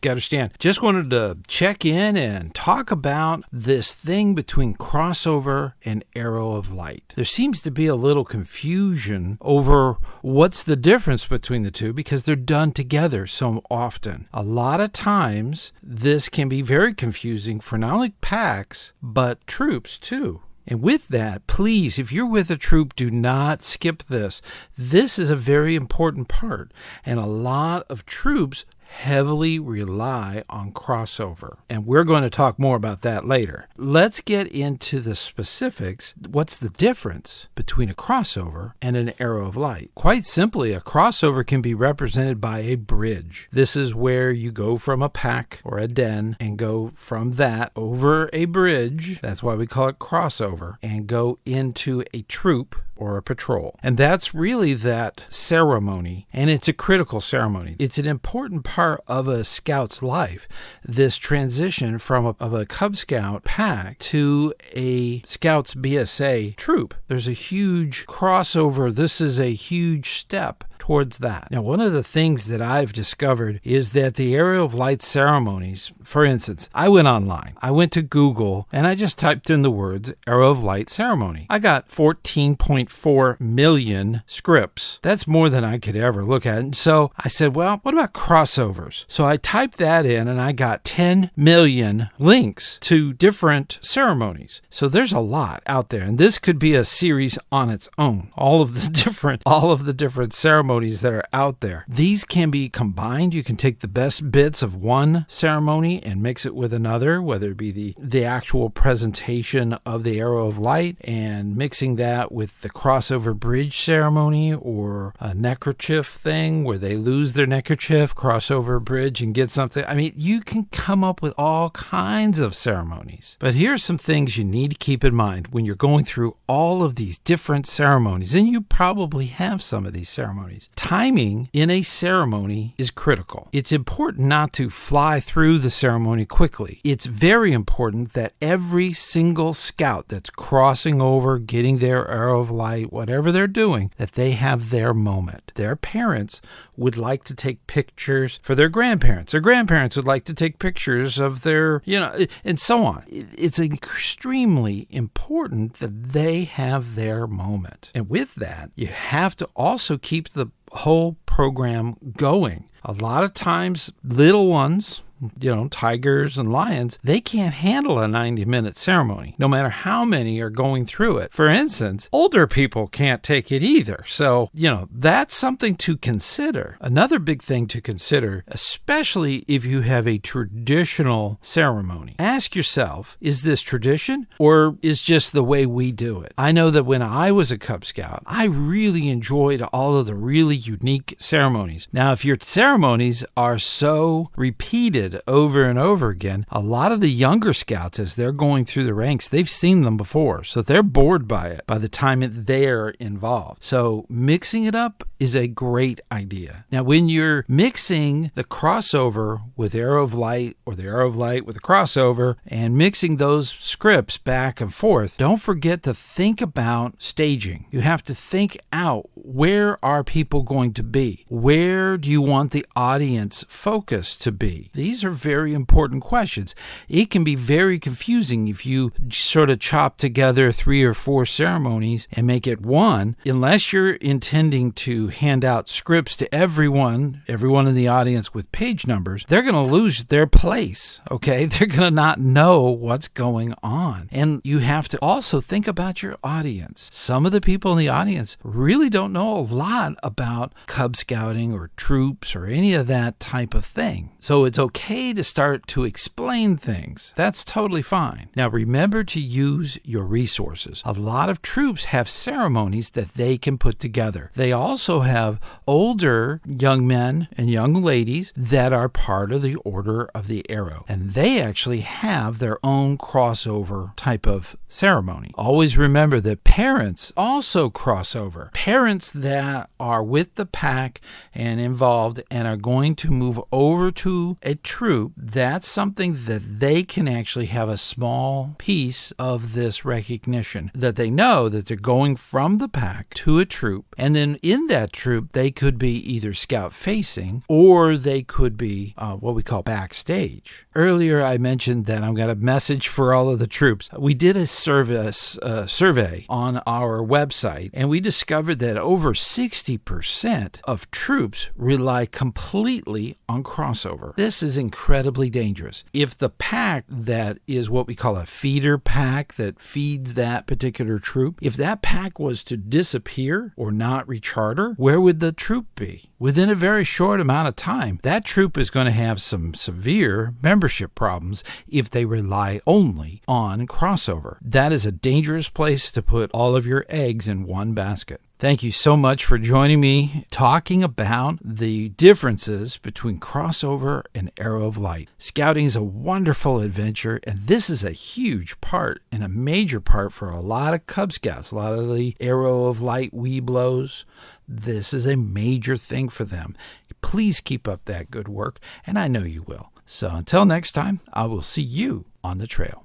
ScouterStan. Just wanted to check in and talk about this thing between crossover and arrow of light. There seems to be a little confusion over what's the difference between the two because they're done together so often. A lot of times, this can be very confusing for not only packs, but troops too. And with that, please, if you're with a troop, do not skip this. This is a very important part, and a lot of troops heavily rely on crossover. And we're going to talk more about that later. Let's get into the specifics. What's the difference between a crossover and an arrow of light? Quite simply, a crossover can be represented by a bridge. This is where you go from a pack or a den and go from that over a bridge. That's why we call it crossover, and go into a troop or a patrol. And that's really that ceremony, and it's a critical ceremony. It's an important part of a scout's life, this transition from a Cub Scout pack to a Scouts BSA troop. There's a huge crossover. This is a huge step towards that. Now, one of the things that I've discovered is that the arrow of light ceremonies, for instance, I went online. I went to Google and I just typed in the words arrow of light ceremony. I got 14.4 million scripts. That's more than I could ever look at. And so I said, well, what about crossovers? So I typed that in and I got 10 million links to different ceremonies. So there's a lot out there. And this could be a series on its own. All of the different ceremonies that are out there. These can be combined. You can take the best bits of one ceremony and mix it with another, whether it be the actual presentation of the arrow of light and mixing that with the crossover bridge ceremony or a neckerchief thing where they lose their neckerchief, cross over a bridge and get something. I mean, you can come up with all kinds of ceremonies. But here's some things you need to keep in mind when you're going through all of these different ceremonies, and you probably have some of these ceremonies. Timing in a ceremony is critical. It's important not to fly through the ceremony quickly. It's very important that every single scout that's crossing over, getting their arrow of light, whatever they're doing, that they have their moment. Their parents would like to take pictures for their grandparents. Their grandparents would like to take pictures of their, and so on. It's extremely important that they have their moment. And with that, you have to also keep the whole program going. A lot of times, little ones, tigers and lions, they can't handle a 90-minute ceremony, no matter how many are going through it. For instance, older people can't take it either. So, that's something to consider. Another big thing to consider, especially if you have a traditional ceremony. Ask yourself, is this tradition or is just the way we do it? I know that when I was a Cub Scout, I really enjoyed all of the really unique ceremonies. Now, if your ceremonies are so repeated over and over again, a lot of the younger scouts, as they're going through the ranks, they've seen them before, so they're bored by it by the time they're involved. So mixing it up is a great idea. Now, when you're mixing the crossover with arrow of light or the arrow of light with a crossover and mixing those scripts back and forth, don't forget to think about staging. You have to think out, where are people going to be? Where do you want the audience focus to be? These are very important questions. It can be very confusing if you sort of chop together 3 or 4 ceremonies and make it one, unless you're intending to hand out scripts to everyone in the audience with page numbers. They're going to lose their place, okay? They're going to not know what's going on. And you have to also think about your audience. Some of the people in the audience really don't know a lot about Cub Scouting or troops or any of that type of thing. So it's okay to start to explain things. That's totally fine. Now, remember to use your resources. A lot of troops have ceremonies that they can put together. They also have older young men and young ladies that are part of the Order of the Arrow, and they actually have their own crossover type of ceremony. Always remember that parents also cross over. Parents that are with the pack and involved and are going to move over to a troop, that's something that they can actually have a small piece of this recognition, that they know that they're going from the pack to a troop, and then in that troop, they could be either scout facing or they could be what we call backstage. Earlier, I mentioned that I've got a message for all of the troops. We did a survey on our website, and we discovered that over 60% of troops rely completely on crossover. This is incredibly dangerous. If the pack that is what we call a feeder pack that feeds that particular troop, if that pack was to disappear or not recharter, where would the troop be? Within a very short amount of time, that troop is going to have some severe membership problems if they rely only on crossover. That is a dangerous place to put all of your eggs in one basket. Thank you so much for joining me talking about the differences between crossover and arrow of light. Scouting is a wonderful adventure, and this is a huge part and a major part for a lot of Cub Scouts, a lot of the arrow of light Webelos. This is a major thing for them. Please keep up that good work, and I know you will. So until next time, I will see you on the trail.